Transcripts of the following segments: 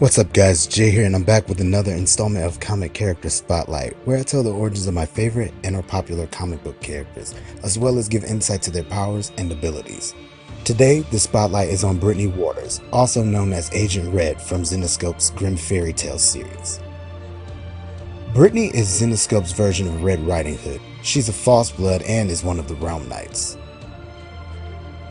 What's up guys, Jay here, and I'm back with another installment of Comic Character Spotlight, where I tell the origins of my favorite and or popular comic book characters, as well as give insight to their powers and abilities. Today, the spotlight is on Britney Waters, also known as Agent Red from Zenescope's Grimm fairy tale series. Britney is Zenescope's version of Red Riding Hood. She's a false blood and is one of the Realm Knights.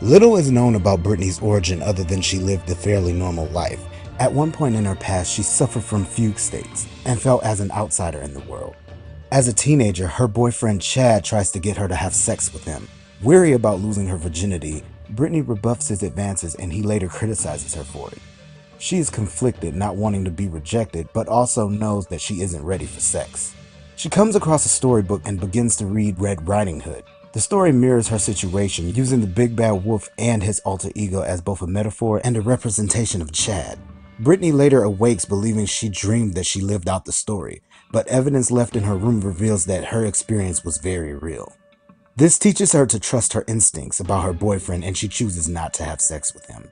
Little is known about Britney's origin other than she lived a fairly normal life. At one point in her past, she suffered from fugue states and felt as an outsider in the world. As a teenager, her boyfriend Chad tries to get her to have sex with him. Weary about losing her virginity, Britney rebuffs his advances and he later criticizes her for it. She is conflicted, not wanting to be rejected, but also knows that she isn't ready for sex. She comes across a storybook and begins to read Red Riding Hood. The story mirrors her situation, using the big bad wolf and his alter ego as both a metaphor and a representation of Chad. Britney later awakes believing she dreamed that she lived out the story, but evidence left in her room reveals that her experience was very real. This teaches her to trust her instincts about her boyfriend, and she chooses not to have sex with him.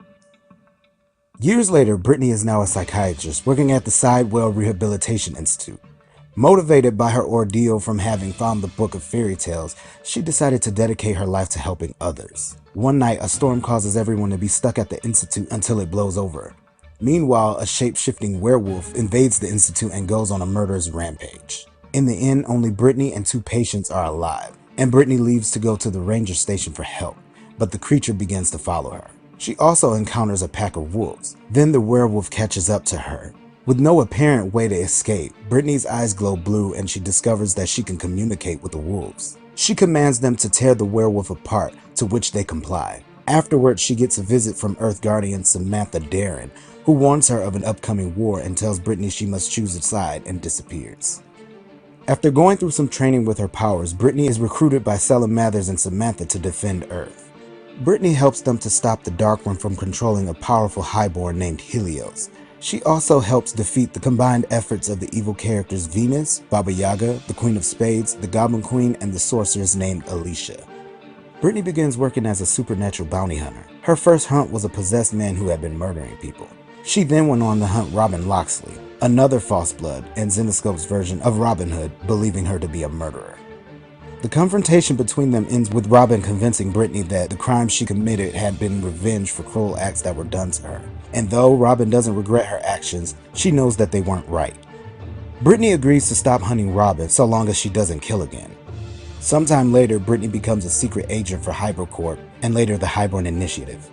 Years later, Britney is now a psychiatrist working at the Sidewell Rehabilitation Institute. Motivated by her ordeal from having found the book of fairy tales, she decided to dedicate her life to helping others. One night, a storm causes everyone to be stuck at the institute until it blows over. Meanwhile, a shape-shifting werewolf invades the institute and goes on a murderous rampage. In the end, only Britney and two patients are alive, and Britney leaves to go to the ranger station for help, but the creature begins to follow her. She also encounters a pack of wolves. Then the werewolf catches up to her. With no apparent way to escape, Britney's eyes glow blue and she discovers that she can communicate with the wolves. She commands them to tear the werewolf apart, to which they comply. Afterwards, she gets a visit from Earth Guardian Samantha Darren, who warns her of an upcoming war and tells Britney she must choose a side, and disappears. After going through some training with her powers, Britney is recruited by Selim Mathers and Samantha to defend Earth. Britney helps them to stop the Dark One from controlling a powerful highborn named Helios. She also helps defeat the combined efforts of the evil characters Venus, Baba Yaga, the Queen of Spades, the Goblin Queen, and the sorceress named Alicia. Britney begins working as a supernatural bounty hunter. Her first hunt was a possessed man who had been murdering people. She then went on to hunt Robin Loxley, another false blood and Zenescope's version of Robin Hood, believing her to be a murderer. The confrontation between them ends with Robin convincing Britney that the crime she committed had been revenge for cruel acts that were done to her. And though Robin doesn't regret her actions, she knows that they weren't right. Britney agrees to stop hunting Robin so long as she doesn't kill again. Sometime later, Britney becomes a secret agent for Hypercorp and later the Highborn Initiative.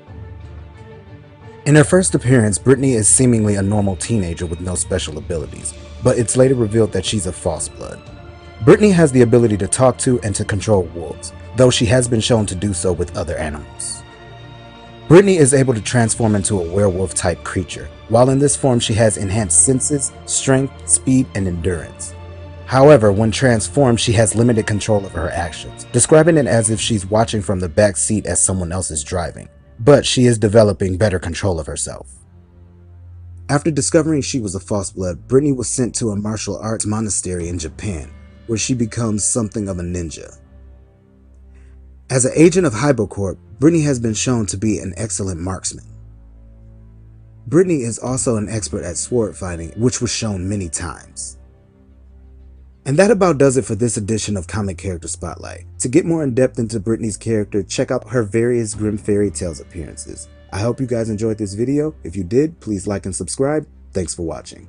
In her first appearance, Britney is seemingly a normal teenager with no special abilities, but it's later revealed that she's a false blood. Britney has the ability to talk to and to control wolves, though she has been shown to do so with other animals. Britney is able to transform into a werewolf-type creature. While in this form, she has enhanced senses, strength, speed, and endurance. However, when transformed, she has limited control over her actions, describing it as if she's watching from the back seat as someone else is driving. But she is developing better control of herself. After discovering she was a false blood, Britney was sent to a martial arts monastery in Japan, where she becomes something of a ninja. As an agent of Hypercorp, Britney has been shown to be an excellent marksman. Britney is also an expert at sword fighting, which was shown many times. And that about does it for this edition of Comic Character Spotlight. To get more in depth into Britney's character, check out her various Grimm fairy tales appearances. I hope you guys enjoyed this video. If you did, please like and subscribe. Thanks for watching.